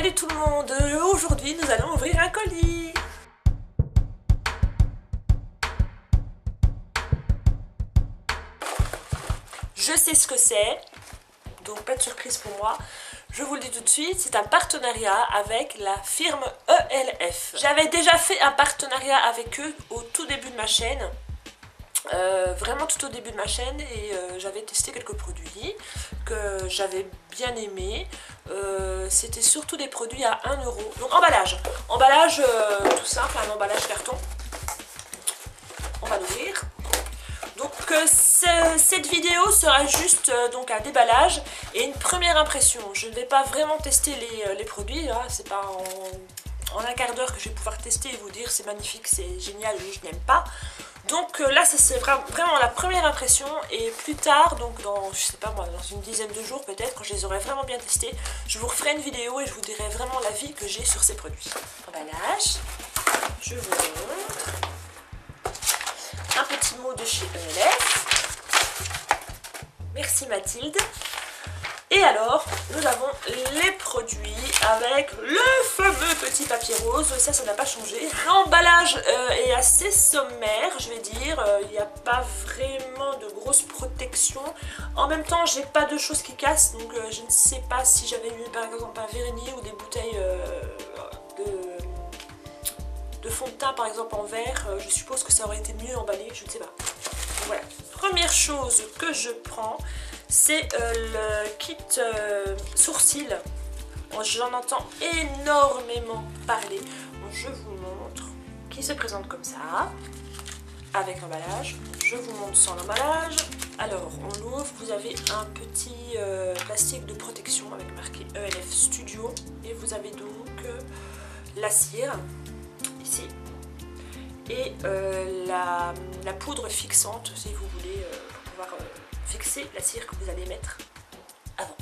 Salut tout le monde, aujourd'hui nous allons ouvrir un colis. Je sais ce que c'est, donc pas de surprise pour moi. Je vous le dis tout de suite, c'est un partenariat avec la firme ELF. J'avais déjà fait un partenariat avec eux au tout début de ma chaîne. Vraiment tout au début de ma chaîne et j'avais testé quelques produits que j'avais bien aimés. C'était surtout des produits à 1 €. Donc emballage tout simple, un emballage carton. On va l'ouvrir. Donc cette vidéo sera juste donc un déballage et une première impression. Je ne vais pas vraiment tester les produits, hein. C'est pas en un quart d'heure que je vais pouvoir tester et vous dire c'est magnifique, c'est génial ou je n'aime pas. Donc là ça c'est vraiment la première impression et plus tard, donc dans, je sais pas moi, dans une dizaine de jours peut-être, quand je les aurai vraiment bien testés, je vous referai une vidéo et je vous dirai vraiment l'avis que j'ai sur ces produits. Emballage, je vous montre. Un petit mot de chez ELF. Merci Mathilde. Et alors, nous avons les produits avec le fameux petit papier rose. Ça n'a pas changé. L'emballage est assez sommaire, je vais dire. Il n'y a pas vraiment de grosse protection. En même temps, j'ai pas de choses qui cassent. Donc, je ne sais pas si j'avais eu par exemple un vernis ou des bouteilles de fond de teint par exemple en verre. Je suppose que ça aurait été mieux emballé, je ne sais pas. Donc, voilà. Première chose que je prends, c'est le kit sourcils. J'en entends énormément parler. Donc, je vous montre. Qui se présente comme ça, avec l'emballage. Je vous montre sans l'emballage. Alors, on l'ouvre. Vous avez un petit plastique de protection avec marqué ELF Studio. Et vous avez donc la cire, ici. Et la poudre fixante, si vous voulez, pour pouvoir fixer la cire que vous allez mettre avant.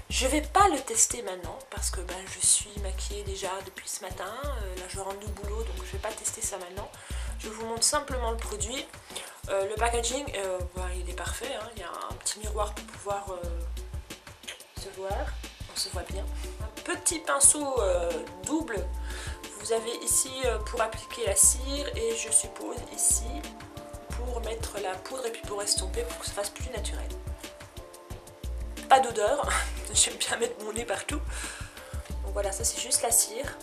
Je vais pas le tester maintenant parce que je suis maquillée déjà depuis ce matin. Là je rentre du boulot donc je vais pas tester ça maintenant. Je vous montre simplement le produit. Le packaging, il est parfait, hein. Il y a un petit miroir pour pouvoir se voir. On se voit bien. Un petit pinceau double. Vous avez ici pour appliquer la cire et je suppose ici pour mettre la poudre et puis pour estomper pour que ça fasse plus naturel. Pas d'odeur, j'aime bien mettre mon nez partout. Donc voilà, ça c'est juste la cire.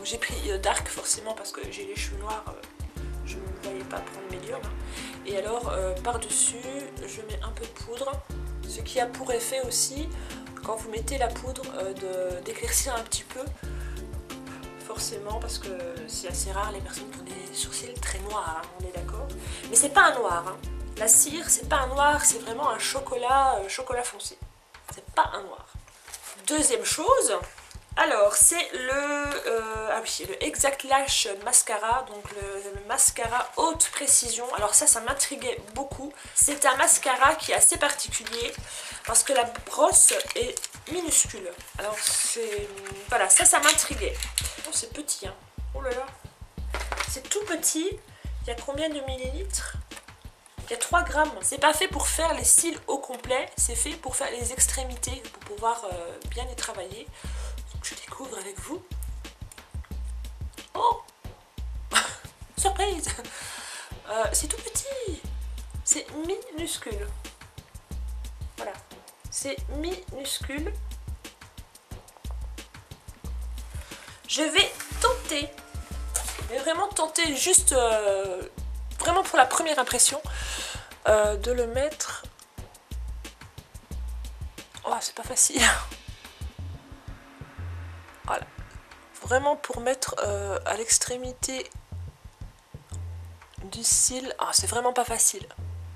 J'ai pris Dark forcément parce que j'ai les cheveux noirs, je ne voyais pas prendre médium. Et alors par dessus je mets un peu de poudre, ce qui a pour effet aussi quand vous mettez la poudre d'éclaircir un petit peu. Forcément parce que c'est assez rare les personnes qui ont des sourcils très noirs, hein, on est d'accord. Mais c'est pas un noir, hein. La cire c'est pas un noir, c'est vraiment un chocolat foncé. C'est pas un noir. Deuxième chose, alors c'est le Exact Lash Mascara, donc le mascara haute précision. Alors ça m'intriguait beaucoup. C'est un mascara qui est assez particulier parce que la brosse est minuscule. Alors c'est... Voilà, ça m'intriguait. Oh, c'est petit, hein. Oh là là. C'est tout petit. Il y a combien de millilitres? Il y a 3 grammes. C'est pas fait pour faire les cils au complet. C'est fait pour faire les extrémités, pour pouvoir bien les travailler. Donc je découvre avec vous. Oh surprise. C'est tout petit. C'est minuscule. Voilà. C'est minuscule. Je vais tenter, mais vraiment tenter juste, vraiment pour la première impression, de le mettre... Oh, c'est pas facile. Voilà. Vraiment pour mettre à l'extrémité du cil. Ah, c'est vraiment pas facile.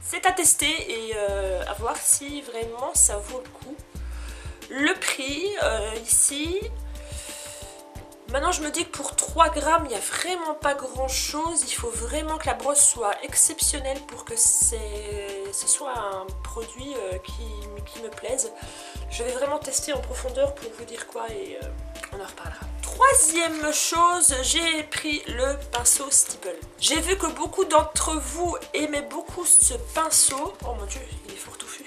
C'est à tester et à voir si vraiment ça vaut le coup. Le prix, ici... Maintenant je me dis que pour 3 grammes il n'y a vraiment pas grand chose. Il faut vraiment que la brosse soit exceptionnelle pour que ce soit un produit qui me plaise. Je vais vraiment tester en profondeur pour vous dire quoi et on en reparlera. Troisième chose, j'ai pris le pinceau Stipple. J'ai vu que beaucoup d'entre vous aimaient beaucoup ce pinceau. Oh mon dieu, il est fort touffu.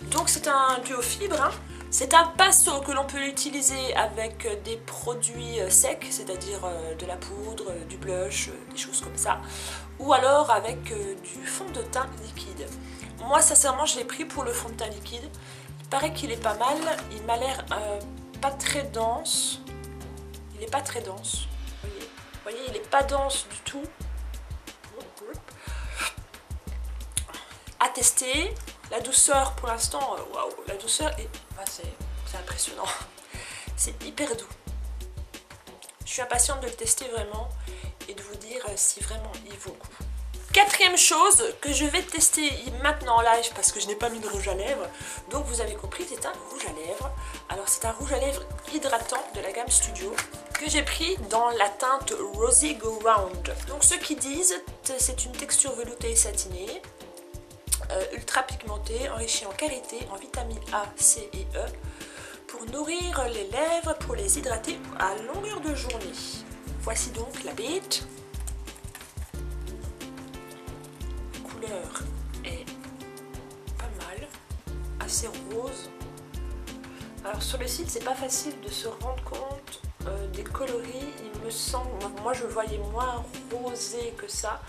Donc c'est un duo fibre, hein. C'est un pinceau que l'on peut utiliser avec des produits secs, c'est-à-dire de la poudre, du blush, des choses comme ça, ou alors avec du fond de teint liquide. Moi sincèrement je l'ai pris pour le fond de teint liquide, il paraît qu'il est pas mal, il m'a l'air pas très dense, il est pas très dense, vous voyez il est pas dense du tout, à tester. La douceur pour l'instant, waouh, la douceur est, c'est impressionnant, c'est hyper doux. Je suis impatiente de le tester vraiment et de vous dire si vraiment il vaut le coup. Quatrième chose que je vais tester maintenant en live parce que je n'ai pas mis de rouge à lèvres, donc vous avez compris, c'est un rouge à lèvres. Alors c'est un rouge à lèvres hydratant de la gamme Studio que j'ai pris dans la teinte Rosy Go Round. Donc ceux qui disent c'est une texture veloutée et satinée, ultra pigmentée, enrichie en karité, en vitamine A, C et E, pour nourrir les lèvres, pour les hydrater à longueur de journée. Voici donc la bête. La couleur est pas mal, assez rose. Alors sur le site c'est pas facile de se rendre compte des coloris, il me semble, moi je voyais moins rosé que ça.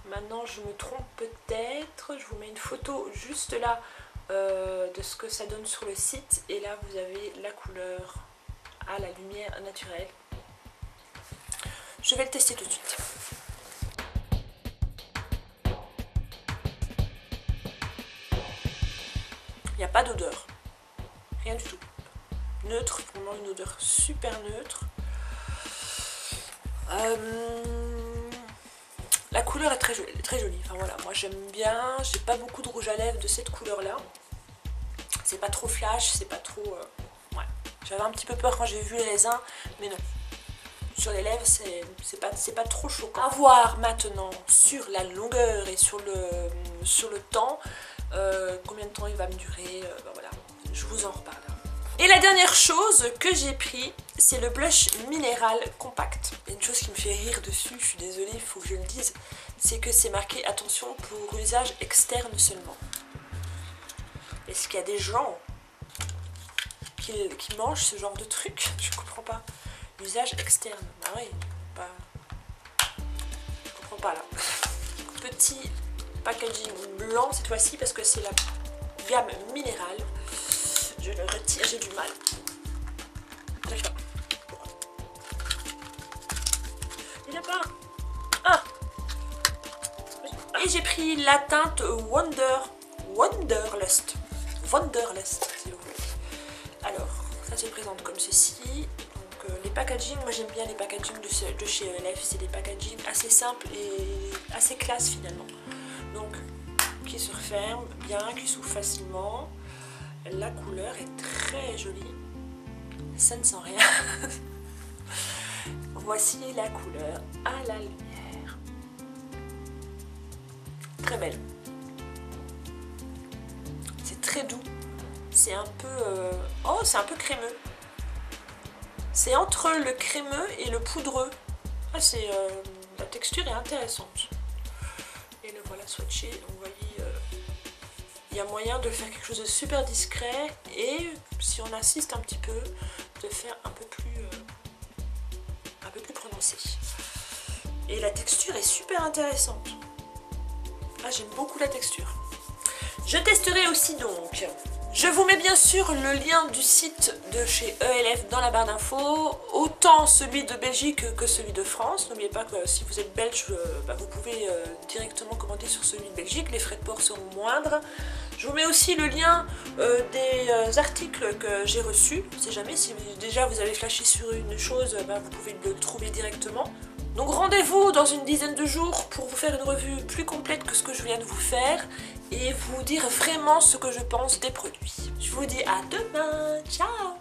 Maintenant je me trompe peut-être, je vous mets une photo juste là de ce que ça donne sur le site et là vous avez la couleur à la lumière naturelle. Je vais le tester tout de suite. Il n'y a pas d'odeur, rien du tout. Neutre, vraiment une odeur super neutre. La couleur est très jolie, enfin voilà, moi j'aime bien, j'ai pas beaucoup de rouge à lèvres de cette couleur là. C'est pas trop flash, c'est pas trop... ouais. J'avais un petit peu peur quand j'ai vu les raisins, mais non. Sur les lèvres, c'est pas trop choquant. À voir maintenant sur la longueur et sur le temps, combien de temps il va me durer, ben voilà, je vous en reparle. Et la dernière chose que j'ai pris, c'est le blush minéral compact. Il y a une chose qui me fait rire dessus, je suis désolée, il faut que je le dise, c'est que c'est marqué attention pour usage externe seulement. Est-ce qu'il y a des gens qui mangent ce genre de truc? Je comprends pas. Usage externe, bah oui, je comprends pas là. Petit packaging blanc cette fois-ci parce que c'est la gamme minérale. Je le retire, j'ai du mal. J'arrive pas. Il n'y a pas. Ah. Et j'ai pris la teinte Wanderlust, si vous voulez. Alors, ça se présente comme ceci. Donc, les packaging, moi j'aime bien les packaging de chez ELF. C'est des packaging assez simples et assez classe finalement. Donc, qui se referme bien, qui s'ouvre facilement. La couleur est très jolie, ça ne sent rien. Voici la couleur à la lumière. Très belle. C'est très doux. C'est un peu... oh, c'est un peu crémeux. C'est entre le crémeux et le poudreux. Ah, la texture est intéressante. Et le voilà swatché, donc vous voyez... il y a moyen de faire quelque chose de super discret et si on insiste un petit peu, de faire un peu plus prononcé. Et la texture est super intéressante. Ah, j'aime beaucoup la texture. Je testerai aussi donc. Je vous mets bien sûr le lien du site de chez ELF dans la barre d'infos, autant celui de Belgique que celui de France. N'oubliez pas que si vous êtes belge, vous pouvez directement commander sur celui de Belgique, les frais de port seront moindres. Je vous mets aussi le lien des articles que j'ai reçus, on ne sait jamais, si déjà vous avez flashé sur une chose, vous pouvez le trouver directement. Donc rendez-vous dans une dizaine de jours pour vous faire une revue plus complète que ce que je viens de vous faire et vous dire vraiment ce que je pense des produits. Je vous dis à demain, ciao!